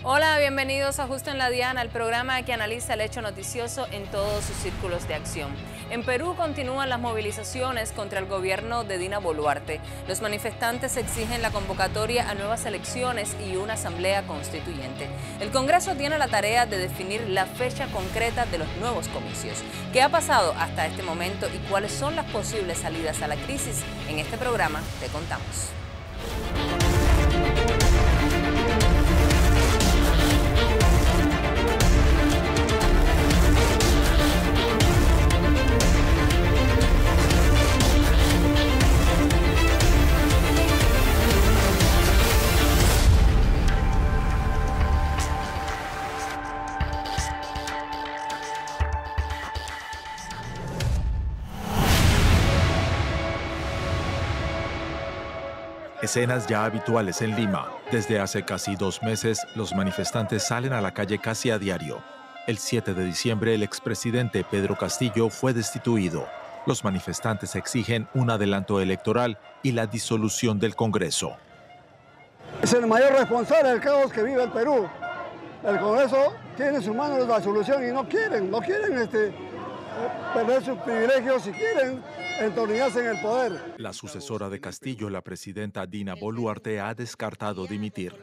Hola, bienvenidos a Justo en la Diana, el programa que analiza el hecho noticioso en todos sus círculos de acción. En Perú continúan las movilizaciones contra el gobierno de Dina Boluarte. Los manifestantes exigen la convocatoria a nuevas elecciones y una asamblea constituyente. El Congreso tiene la tarea de definir la fecha concreta de los nuevos comicios. ¿Qué ha pasado hasta este momento y cuáles son las posibles salidas a la crisis? En este programa te contamos. Escenas ya habituales en Lima. Desde hace casi 2 meses, los manifestantes salen a la calle casi a diario. El 7 de diciembre, el expresidente Pedro Castillo fue destituido. Los manifestantes exigen un adelanto electoral y la disolución del Congreso. Es el mayor responsable del caos que vive el Perú. El Congreso tiene en sus manos la solución y no quieren perder sus privilegios y quieren entornillarse en el poder. La sucesora de Castillo, la presidenta Dina Boluarte, ha descartado dimitir.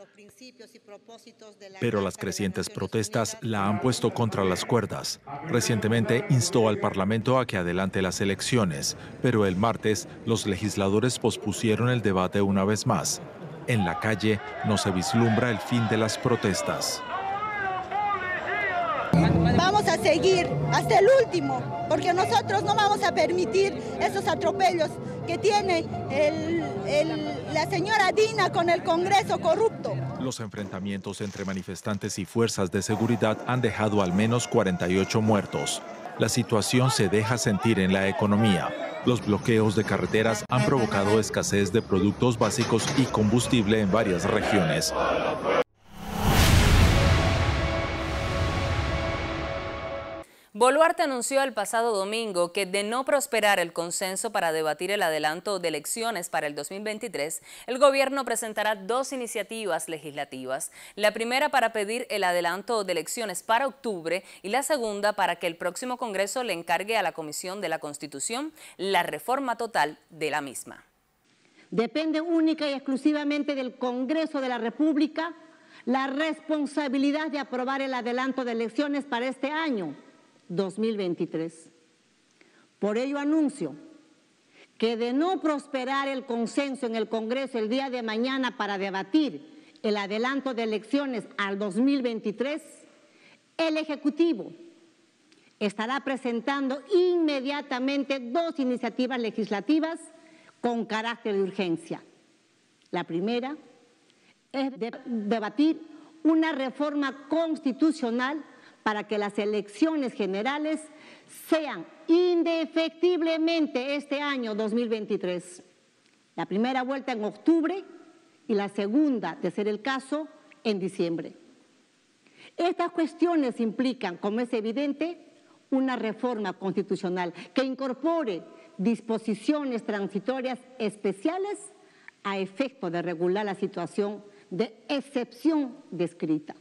Pero las crecientes protestas la han puesto contra las cuerdas. Recientemente instó al Parlamento a que adelante las elecciones, pero el martes los legisladores pospusieron el debate una vez más. En la calle no se vislumbra el fin de las protestas. Vamos a seguir hasta el último, porque nosotros no vamos a permitir esos atropellos que tiene la señora Dina con el Congreso corrupto. Los enfrentamientos entre manifestantes y fuerzas de seguridad han dejado al menos 48 muertos. La situación se deja sentir en la economía. Los bloqueos de carreteras han provocado escasez de productos básicos y combustible en varias regiones. Boluarte anunció el pasado domingo que de no prosperar el consenso para debatir el adelanto de elecciones para el 2023, el gobierno presentará 2 iniciativas legislativas. La primera para pedir el adelanto de elecciones para octubre y la segunda para que el próximo Congreso le encargue a la Comisión de la Constitución la reforma total de la misma. Depende única y exclusivamente del Congreso de la República la responsabilidad de aprobar el adelanto de elecciones para este año 2023. Por ello anuncio que de no prosperar el consenso en el Congreso el día de mañana para debatir el adelanto de elecciones al 2023, el Ejecutivo estará presentando inmediatamente 2 iniciativas legislativas con carácter de urgencia. La primera es debatir una reforma constitucional para que las elecciones generales sean indefectiblemente este año 2023. La primera vuelta en octubre y la segunda, de ser el caso, en diciembre. Estas cuestiones implican, como es evidente, una reforma constitucional que incorpore disposiciones transitorias especiales a efecto de regular la situación de excepción descrita.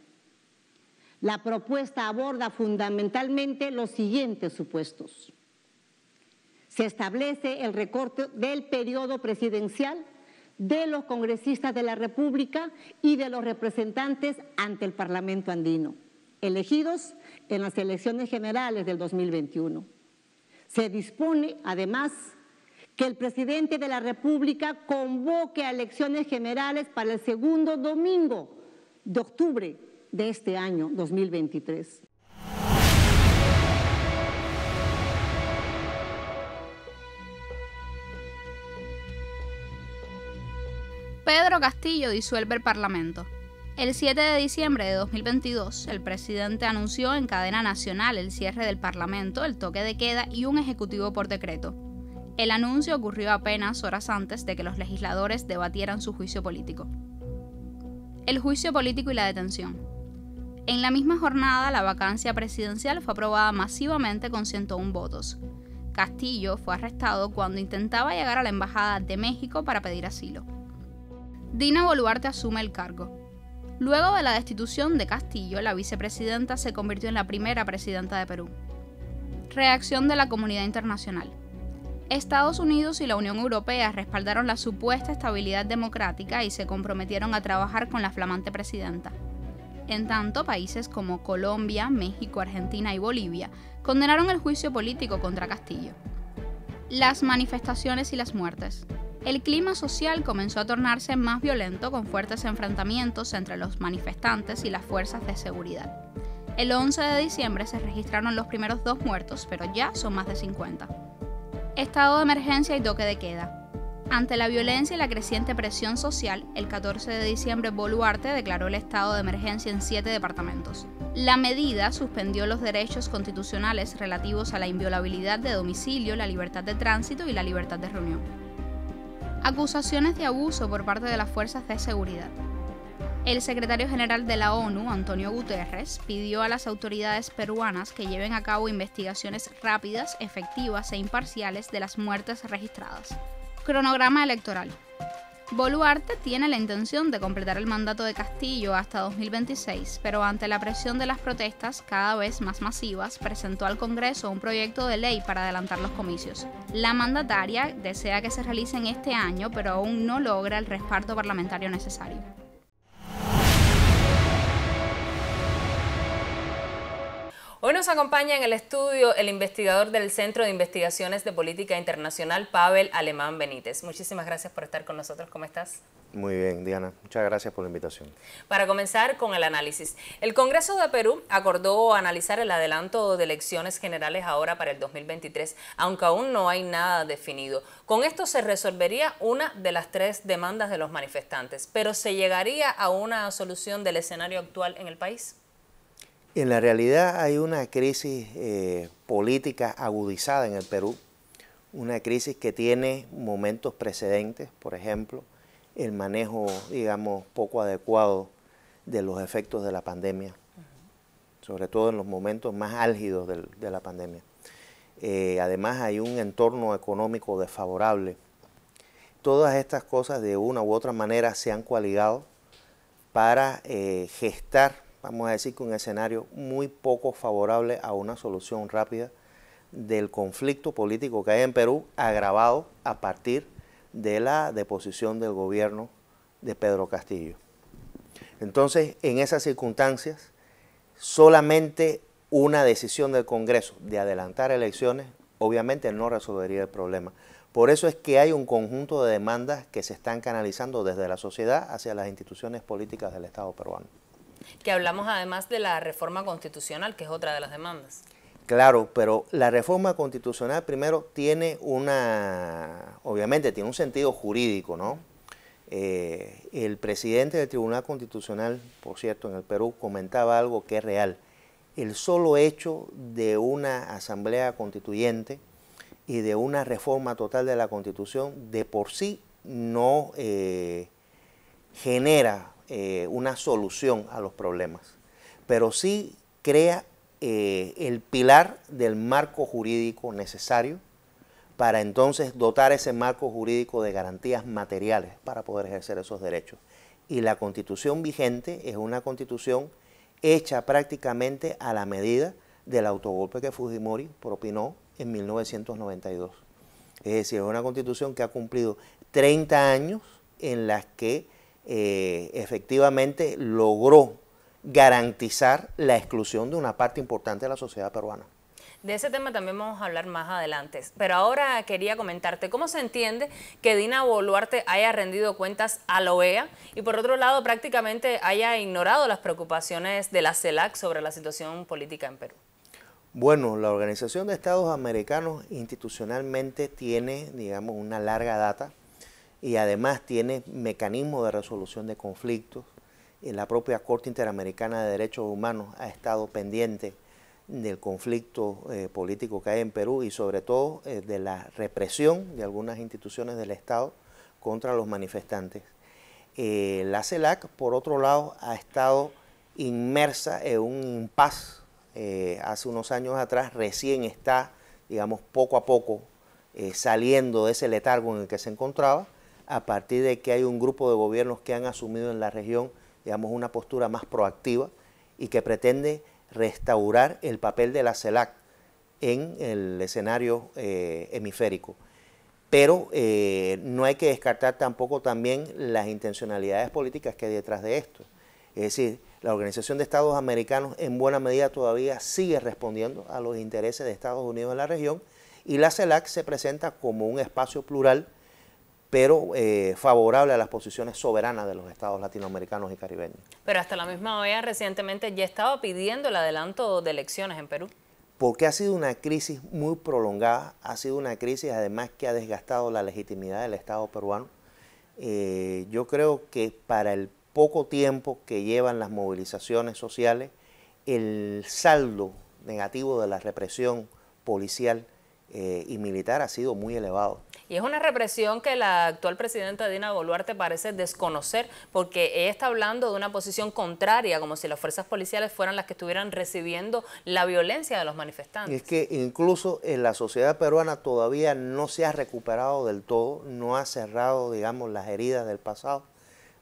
La propuesta aborda fundamentalmente los siguientes supuestos. Se establece el recorte del periodo presidencial de los congresistas de la República y de los representantes ante el Parlamento andino, elegidos en las elecciones generales del 2021. Se dispone, además, que el presidente de la República convoque a elecciones generales para el segundo domingo de octubre de este año 2023. Pedro Castillo disuelve el Parlamento. El 7 de diciembre de 2022, el presidente anunció en cadena nacional el cierre del Parlamento, el toque de queda y un ejecutivo por decreto. El anuncio ocurrió apenas horas antes de que los legisladores debatieran su juicio político. El juicio político y la detención. En la misma jornada, la vacancia presidencial fue aprobada masivamente con 101 votos. Castillo fue arrestado cuando intentaba llegar a la Embajada de México para pedir asilo. Dina Boluarte asume el cargo. Luego de la destitución de Castillo, la vicepresidenta se convirtió en la primera presidenta de Perú. Reacción de la comunidad internacional. Estados Unidos y la Unión Europea respaldaron la supuesta estabilidad democrática y se comprometieron a trabajar con la flamante presidenta. En tanto, países como Colombia, México, Argentina y Bolivia condenaron el juicio político contra Castillo. Las manifestaciones y las muertes. El clima social comenzó a tornarse más violento con fuertes enfrentamientos entre los manifestantes y las fuerzas de seguridad. El 11 de diciembre se registraron los primeros 2 muertos, pero ya son más de 50. Estado de emergencia y toque de queda. Ante la violencia y la creciente presión social, el 14 de diciembre Boluarte declaró el estado de emergencia en 7 departamentos. La medida suspendió los derechos constitucionales relativos a la inviolabilidad de domicilio, la libertad de tránsito y la libertad de reunión. Acusaciones de abuso por parte de las fuerzas de seguridad. El secretario general de la ONU, Antonio Guterres, pidió a las autoridades peruanas que lleven a cabo investigaciones rápidas, efectivas e imparciales de las muertes registradas. Cronograma electoral. Boluarte tiene la intención de completar el mandato de Castillo hasta 2026, pero ante la presión de las protestas cada vez más masivas, presentó al Congreso un proyecto de ley para adelantar los comicios. La mandataria desea que se realicen este año, pero aún no logra el respaldo parlamentario necesario. Hoy nos acompaña en el estudio el investigador del Centro de Investigaciones de Política Internacional, Pavel Alemán Benítez. Muchísimas gracias por estar con nosotros. ¿Cómo estás? Muy bien, Diana. Muchas gracias por la invitación. Para comenzar con el análisis, el Congreso de Perú acordó analizar el adelanto de elecciones generales ahora para el 2023, aunque aún no hay nada definido. Con esto se resolvería una de las 3 demandas de los manifestantes, pero ¿se llegaría a una solución del escenario actual en el país? En la realidad hay una crisis política agudizada en el Perú, una crisis que tiene momentos precedentes, por ejemplo, el manejo, digamos, poco adecuado de los efectos de la pandemia, sobre todo en los momentos más álgidos de la pandemia. Además hay un entorno económico desfavorable. Todas estas cosas de una u otra manera se han coaligado para gestar, vamos a decir, que un escenario muy poco favorable a una solución rápida del conflicto político que hay en Perú, agravado a partir de la deposición del gobierno de Pedro Castillo. Entonces, en esas circunstancias, solamente una decisión del Congreso de adelantar elecciones, obviamente no resolvería el problema. Por eso es que hay un conjunto de demandas que se están canalizando desde la sociedad hacia las instituciones políticas del Estado peruano. Que hablamos además de la reforma constitucional, que es otra de las demandas. Claro, pero la reforma constitucional primero tiene obviamente tiene un sentido jurídico, ¿no? El presidente del Tribunal Constitucional, por cierto, en el Perú, comentaba algo que es real. El solo hecho de una asamblea constituyente y de una reforma total de la Constitución de por sí no genera una solución a los problemas, pero sí crea el pilar del marco jurídico necesario para entonces dotar ese marco jurídico de garantías materiales para poder ejercer esos derechos. Y la Constitución vigente es una Constitución hecha prácticamente a la medida del autogolpe que Fujimori propinó en 1992. Es decir, es una Constitución que ha cumplido 30 años en las que efectivamente logró garantizar la exclusión de una parte importante de la sociedad peruana. De ese tema también vamos a hablar más adelante, pero ahora quería comentarte cómo se entiende que Dina Boluarte haya rendido cuentas a la OEA y por otro lado prácticamente haya ignorado las preocupaciones de la CELAC sobre la situación política en Perú. Bueno, la Organización de Estados Americanos institucionalmente tiene, digamos, una larga data y además tiene mecanismos de resolución de conflictos. La propia Corte Interamericana de Derechos Humanos ha estado pendiente del conflicto político que hay en Perú y sobre todo de la represión de algunas instituciones del Estado contra los manifestantes. La CELAC, por otro lado, ha estado inmersa en un impasse hace unos años atrás, recién está, digamos, poco a poco saliendo de ese letargo en el que se encontraba, a partir de que hay un grupo de gobiernos que han asumido en la región digamos, una postura más proactiva y que pretende restaurar el papel de la CELAC en el escenario hemisférico. Pero no hay que descartar tampoco también las intencionalidades políticas que hay detrás de esto. Es decir, la Organización de Estados Americanos en buena medida todavía sigue respondiendo a los intereses de Estados Unidos en la región, y la CELAC se presenta como un espacio plural, pero favorable a las posiciones soberanas de los estados latinoamericanos y caribeños. Pero hasta la misma OEA recientemente ya estaba pidiendo el adelanto de elecciones en Perú. Porque ha sido una crisis muy prolongada, ha sido una crisis además que ha desgastado la legitimidad del Estado peruano. Yo creo que para el poco tiempo que llevan las movilizaciones sociales, el saldo negativo de la represión policial y militar ha sido muy elevado. Y es una represión que la actual presidenta Dina Boluarte parece desconocer, porque ella está hablando de una posición contraria, como si las fuerzas policiales fueran las que estuvieran recibiendo la violencia de los manifestantes. Es que incluso en la sociedad peruana todavía no se ha recuperado del todo, no ha cerrado, digamos, las heridas del pasado,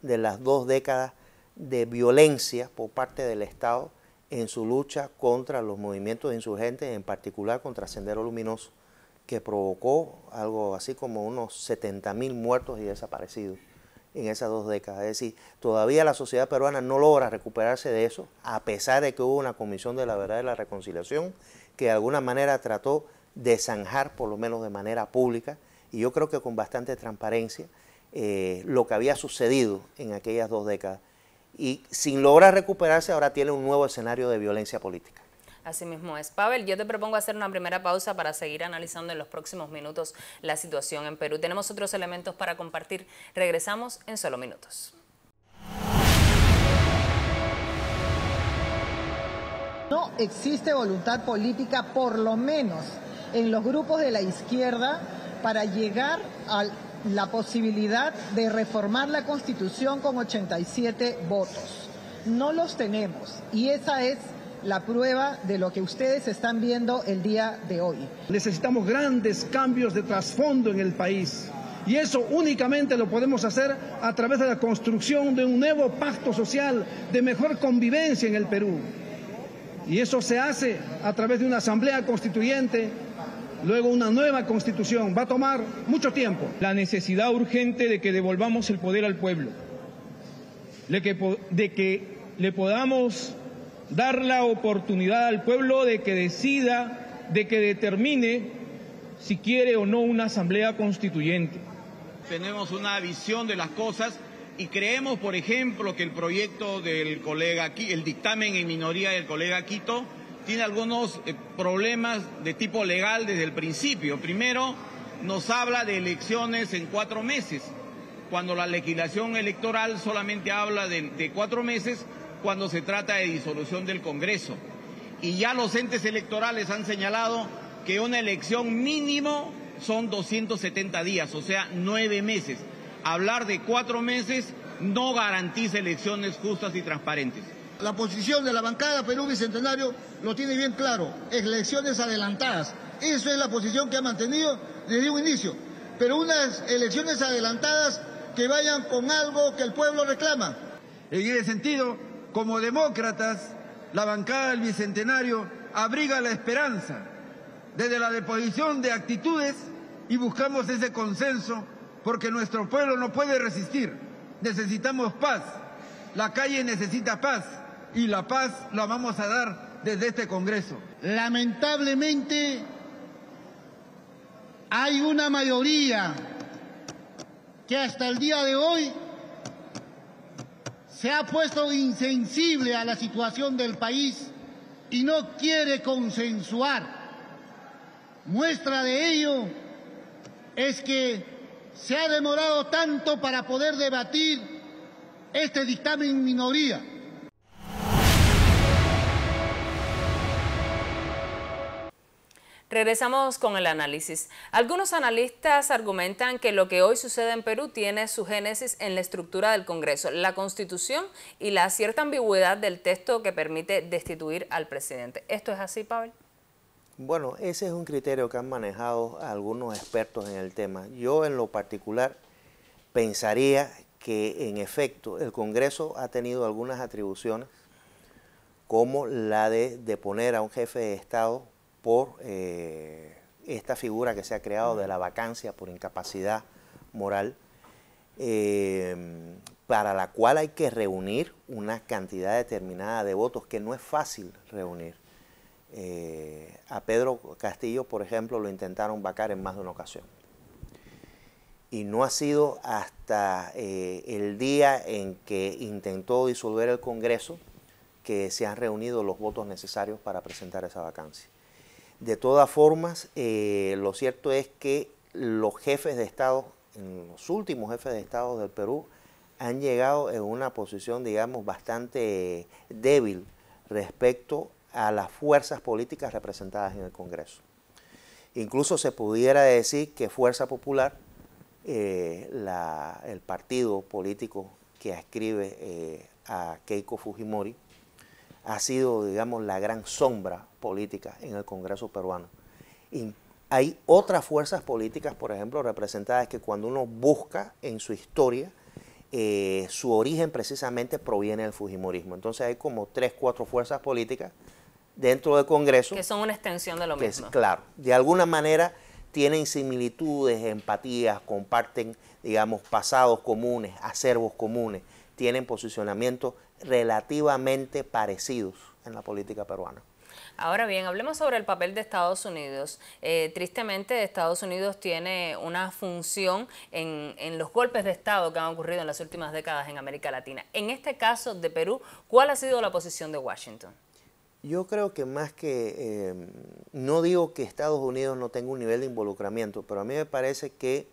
de las 2 décadas de violencia por parte del Estado en su lucha contra los movimientos insurgentes, en particular contra Sendero Luminoso, que provocó algo así como unos 70.000 muertos y desaparecidos en esas 2 décadas. Es decir, todavía la sociedad peruana no logra recuperarse de eso, a pesar de que hubo una Comisión de la Verdad y la Reconciliación que de alguna manera trató de zanjar, por lo menos de manera pública, y yo creo que con bastante transparencia, lo que había sucedido en aquellas 2 décadas. Y sin lograr recuperarse, ahora tiene un nuevo escenario de violencia política. Así mismo es. Pavel, yo te propongo hacer una primera pausa para seguir analizando en los próximos minutos la situación en Perú. Tenemos otros elementos para compartir. Regresamos en solo minutos. No existe voluntad política, por lo menos en los grupos de la izquierda, para llegar a la posibilidad de reformar la Constitución con 87 votos. No los tenemos, y esa es la prueba de lo que ustedes están viendo el día de hoy. Necesitamos grandes cambios de trasfondo en el país, y eso únicamente lo podemos hacer a través de la construcción de un nuevo pacto social de mejor convivencia en el Perú. Y eso se hace a través de una asamblea constituyente, luego una nueva constitución. Va a tomar mucho tiempo. La necesidad urgente de que devolvamos el poder al pueblo, de que le podamos dar la oportunidad al pueblo de que decida, de que determine si quiere o no una asamblea constituyente. Tenemos una visión de las cosas y creemos, por ejemplo, que el proyecto del colega, el dictamen en minoría del colega Quito, tiene algunos problemas de tipo legal desde el principio. Primero, nos habla de elecciones en 4 meses, cuando la legislación electoral solamente habla de 4 meses cuando se trata de disolución del Congreso. Y ya los entes electorales han señalado que una elección mínimo son 270 días, o sea, 9 meses. Hablar de 4 meses no garantiza elecciones justas y transparentes. La posición de la bancada Perú Bicentenario lo tiene bien claro, elecciones adelantadas. Eso es la posición que ha mantenido desde un inicio. Pero unas elecciones adelantadas que vayan con algo que el pueblo reclama. En ese sentido, como demócratas, la bancada del Bicentenario abriga la esperanza desde la deposición de actitudes y buscamos ese consenso porque nuestro pueblo no puede resistir. Necesitamos paz. La calle necesita paz y la paz la vamos a dar desde este Congreso. Lamentablemente hay una mayoría que hasta el día de hoy se ha puesto insensible a la situación del país y no quiere consensuar. Muestra de ello es que se ha demorado tanto para poder debatir este dictamen en minoría. Regresamos con el análisis. Algunos analistas argumentan que lo que hoy sucede en Perú tiene su génesis en la estructura del Congreso, la Constitución y la cierta ambigüedad del texto que permite destituir al presidente. ¿Esto es así, Pavel? Bueno, ese es un criterio que han manejado algunos expertos en el tema. Yo en lo particular pensaría que en efecto el Congreso ha tenido algunas atribuciones, como la de deponer a un jefe de Estado por esta figura que se ha creado de la vacancia por incapacidad moral, para la cual hay que reunir una cantidad determinada de votos que no es fácil reunir. A Pedro Castillo, por ejemplo, lo intentaron vacar en más de una ocasión. Y no ha sido hasta el día en que intentó disolver el Congreso que se han reunido los votos necesarios para presentar esa vacancia. De todas formas, lo cierto es que los jefes de Estado, los últimos jefes de Estado del Perú, han llegado en una posición, digamos, bastante débil respecto a las fuerzas políticas representadas en el Congreso. Incluso se pudiera decir que Fuerza Popular, el partido político que adscribe a Keiko Fujimori, ha sido, digamos, la gran sombra política en el Congreso peruano. Y hay otras fuerzas políticas, por ejemplo, representadas que cuando uno busca en su historia, su origen precisamente proviene del fujimorismo. Entonces hay como 3, 4 fuerzas políticas dentro del Congreso. Que son una extensión de lo mismo. Claro, de alguna manera tienen similitudes, empatías, comparten, digamos, pasados comunes, acervos comunes, tienen posicionamientos relativamente parecidos en la política peruana. Ahora bien, hablemos sobre el papel de Estados Unidos. Tristemente, Estados Unidos tiene una función en los golpes de Estado que han ocurrido en las últimas décadas en América Latina. En este caso de Perú, ¿cuál ha sido la posición de Washington? Yo creo que más que, no digo que Estados Unidos no tenga un nivel de involucramiento, pero a mí me parece que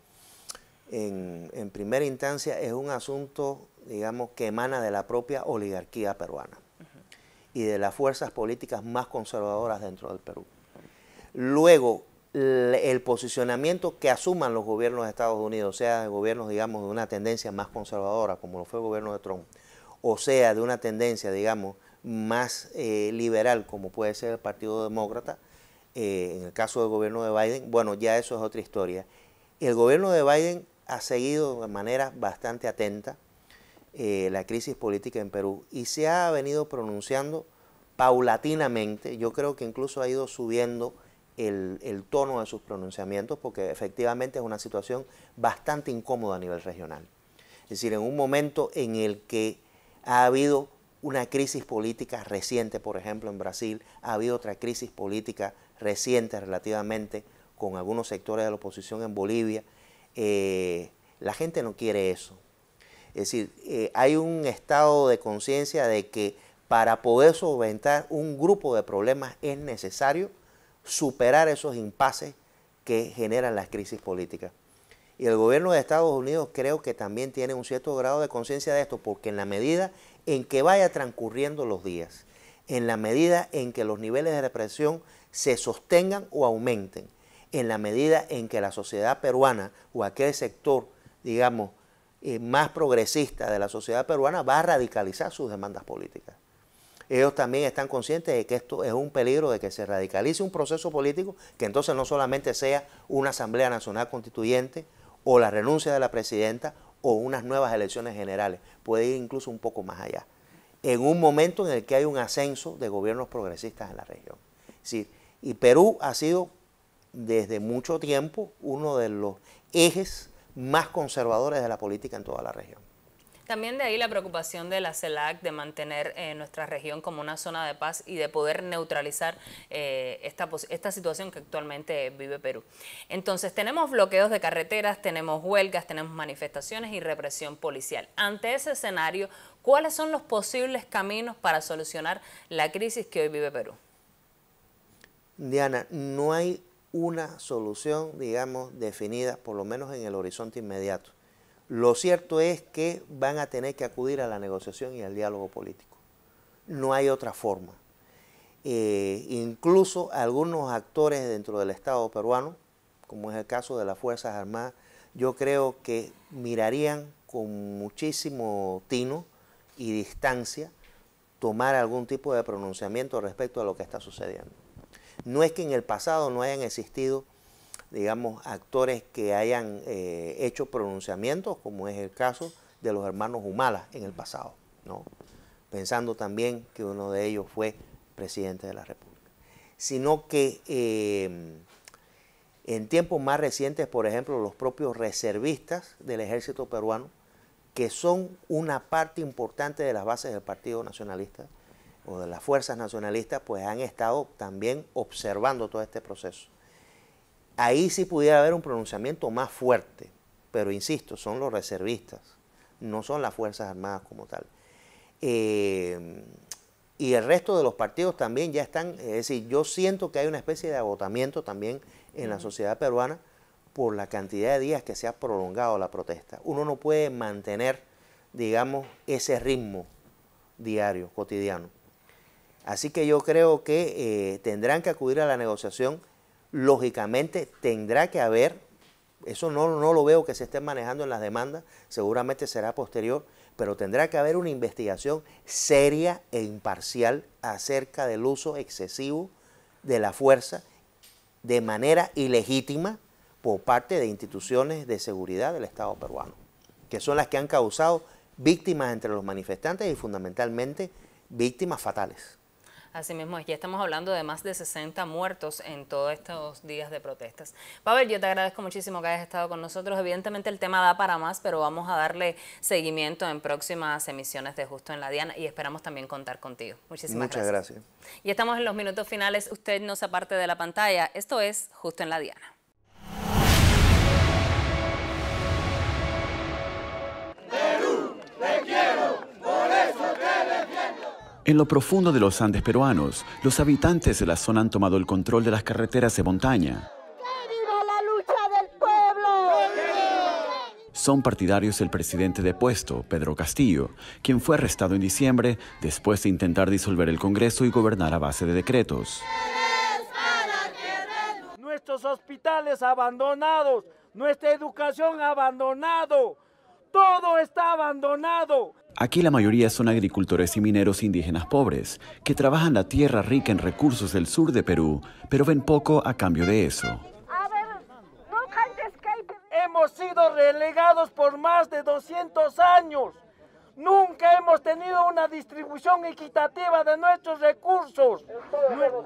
en primera instancia es un asunto, digamos, que emana de la propia oligarquía peruana y de las fuerzas políticas más conservadoras dentro del Perú. Luego, el posicionamiento que asuman los gobiernos de Estados Unidos, sea gobiernos, digamos, de una tendencia más conservadora, como lo fue el gobierno de Trump, o sea, de una tendencia, digamos, más liberal, como puede ser el Partido Demócrata, en el caso del gobierno de Biden, bueno, ya eso es otra historia. El gobierno de Biden ha seguido de manera bastante atenta la crisis política en Perú y se ha venido pronunciando paulatinamente. Yo creo que incluso ha ido subiendo el tono de sus pronunciamientos porque efectivamente es una situación bastante incómoda a nivel regional. Es decir, en un momento en el que ha habido una crisis política reciente, por ejemplo, en Brasil, ha habido otra crisis política reciente relativamente con algunos sectores de la oposición en Bolivia, la gente no quiere eso. Es decir, hay un estado de conciencia de que para poder solventar un grupo de problemas es necesario superar esos impases que generan las crisis políticas. Y el gobierno de Estados Unidos creo que también tiene un cierto grado de conciencia de esto, porque en la medida en que vaya transcurriendo los días, en la medida en que los niveles de represión se sostengan o aumenten, en la medida en que la sociedad peruana o aquel sector, digamos, más progresista de la sociedad peruana va a radicalizar sus demandas políticas. Ellos también están conscientes de que esto es un peligro de que se radicalice un proceso político que entonces no solamente sea una Asamblea Nacional Constituyente o la renuncia de la presidenta o unas nuevas elecciones generales, puede ir incluso un poco más allá, en un momento en el que hay un ascenso de gobiernos progresistas en la región. Es decir, y Perú ha sido desde mucho tiempo uno de los ejes más conservadores de la política en toda la región. También de ahí la preocupación de la CELAC de mantener nuestra región como una zona de paz y de poder neutralizar esta situación que actualmente vive Perú. Entonces tenemos bloqueos de carreteras, tenemos huelgas, tenemos manifestaciones y represión policial. Ante ese escenario, ¿cuáles son los posibles caminos para solucionar la crisis que hoy vive Perú? Diana, no hay una solución, digamos, definida, por lo menos en el horizonte inmediato. Lo cierto es que van a tener que acudir a la negociación y al diálogo político. No hay otra forma. Incluso algunos actores dentro del Estado peruano, como es el caso de las Fuerzas Armadas, yo creo que mirarían con muchísimo tino y distancia tomar algún tipo de pronunciamiento respecto a lo que está sucediendo. No es que en el pasado no hayan existido, digamos, actores que hayan hecho pronunciamientos, como es el caso de los hermanos Humala en el pasado, ¿no? Pensando también que uno de ellos fue presidente de la República. Sino que en tiempos más recientes, por ejemplo, los propios reservistas del ejército peruano, que son una parte importante de las bases del Partido Nacionalista o de las fuerzas nacionalistas, pues han estado también observando todo este proceso. Ahí sí pudiera haber un pronunciamiento más fuerte, pero insisto, son los reservistas, no son las Fuerzas Armadas como tal. Y el resto de los partidos también ya están, es decir, yo siento que hay una especie de agotamiento también en la sociedad peruana por la cantidad de días que se ha prolongado la protesta. Uno no puede mantener, digamos, ese ritmo diario, cotidiano. Así que yo creo que tendrán que acudir a la negociación. Lógicamente tendrá que haber, eso no lo veo que se esté manejando en las demandas, seguramente será posterior, pero tendrá que haber una investigación seria e imparcial acerca del uso excesivo de la fuerza de manera ilegítima por parte de instituciones de seguridad del Estado peruano, que son las que han causado víctimas entre los manifestantes y fundamentalmente víctimas fatales. Así mismo, ya estamos hablando de más de 60 muertos en todos estos días de protestas. Pavel, yo te agradezco muchísimo que hayas estado con nosotros. Evidentemente el tema da para más, pero vamos a darle seguimiento en próximas emisiones de Justo en la Diana y esperamos también contar contigo. Muchísimas gracias. Muchas gracias. Y estamos en los minutos finales. Usted no se aparte de la pantalla. Esto es Justo en la Diana. Perú, te quiero, por eso te defiendo. En lo profundo de los Andes peruanos, los habitantes de la zona han tomado el control de las carreteras de montaña. ¡Que viva la lucha del pueblo! Son partidarios del presidente depuesto, Pedro Castillo, quien fue arrestado en diciembre después de intentar disolver el Congreso y gobernar a base de decretos. Nuestros hospitales abandonados, nuestra educación abandonado, todo está abandonado. Aquí la mayoría son agricultores y mineros indígenas pobres, que trabajan la tierra rica en recursos del sur de Perú, pero ven poco a cambio de eso. Hemos sido relegados por más de 200 años. Nunca hemos tenido una distribución equitativa de nuestros recursos. Estados Unidos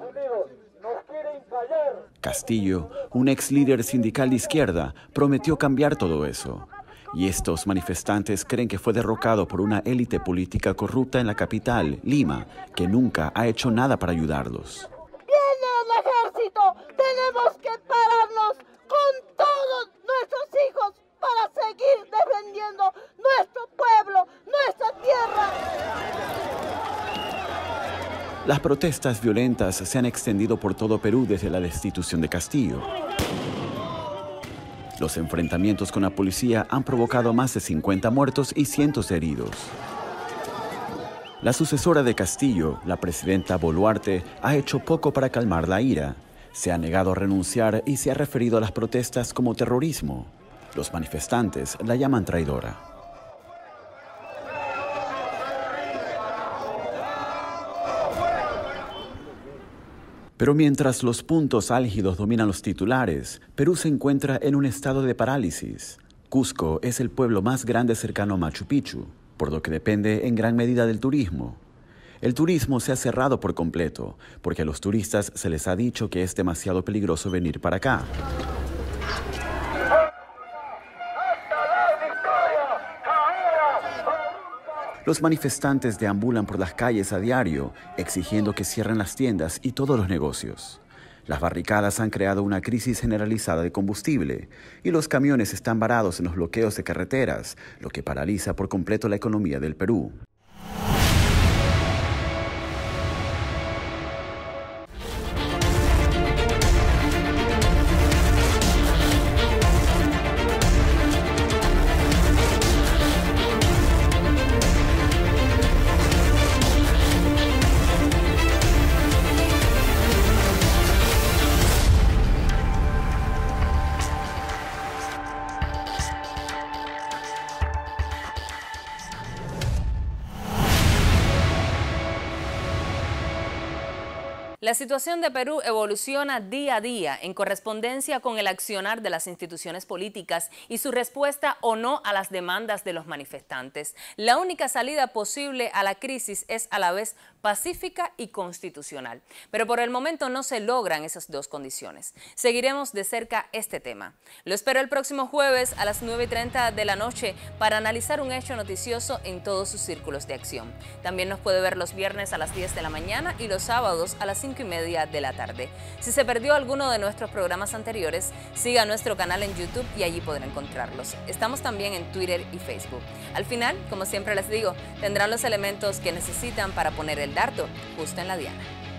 nos quieren callar. Castillo, un ex líder sindical de izquierda, prometió cambiar todo eso. Y estos manifestantes creen que fue derrocado por una élite política corrupta en la capital, Lima, que nunca ha hecho nada para ayudarlos. ¡Viene el ejército! ¡Tenemos que pararnos con todos nuestros hijos para seguir defendiendo nuestro pueblo, nuestra tierra! Las protestas violentas se han extendido por todo Perú desde la destitución de Castillo. Los enfrentamientos con la policía han provocado más de 50 muertos y cientos de heridos. La sucesora de Castillo, la presidenta Boluarte, ha hecho poco para calmar la ira. Se ha negado a renunciar y se ha referido a las protestas como terrorismo. Los manifestantes la llaman traidora. Pero mientras los puntos álgidos dominan los titulares, Perú se encuentra en un estado de parálisis. Cusco es el pueblo más grande cercano a Machu Picchu, por lo que depende en gran medida del turismo. El turismo se ha cerrado por completo, porque a los turistas se les ha dicho que es demasiado peligroso venir para acá. Los manifestantes deambulan por las calles a diario, exigiendo que cierren las tiendas y todos los negocios. Las barricadas han creado una crisis generalizada de combustible y los camiones están varados en los bloqueos de carreteras, lo que paraliza por completo la economía del Perú. La situación de Perú evoluciona día a día en correspondencia con el accionar de las instituciones políticas y su respuesta o no a las demandas de los manifestantes. La única salida posible a la crisis es a la vez pacífica y constitucional, pero por el momento no se logran esas dos condiciones. Seguiremos de cerca este tema. Lo espero el próximo jueves a las 9:30 de la noche para analizar un hecho noticioso en todos sus círculos de acción. También nos puede ver los viernes a las 10 de la mañana y los sábados a las 5:30 de la tarde. Si se perdió alguno de nuestros programas anteriores, siga nuestro canal en YouTube y allí podrá encontrarlos. Estamos también en Twitter y Facebook. Al final, como siempre les digo, tendrán los elementos que necesitan para poner el dardo justo en la diana.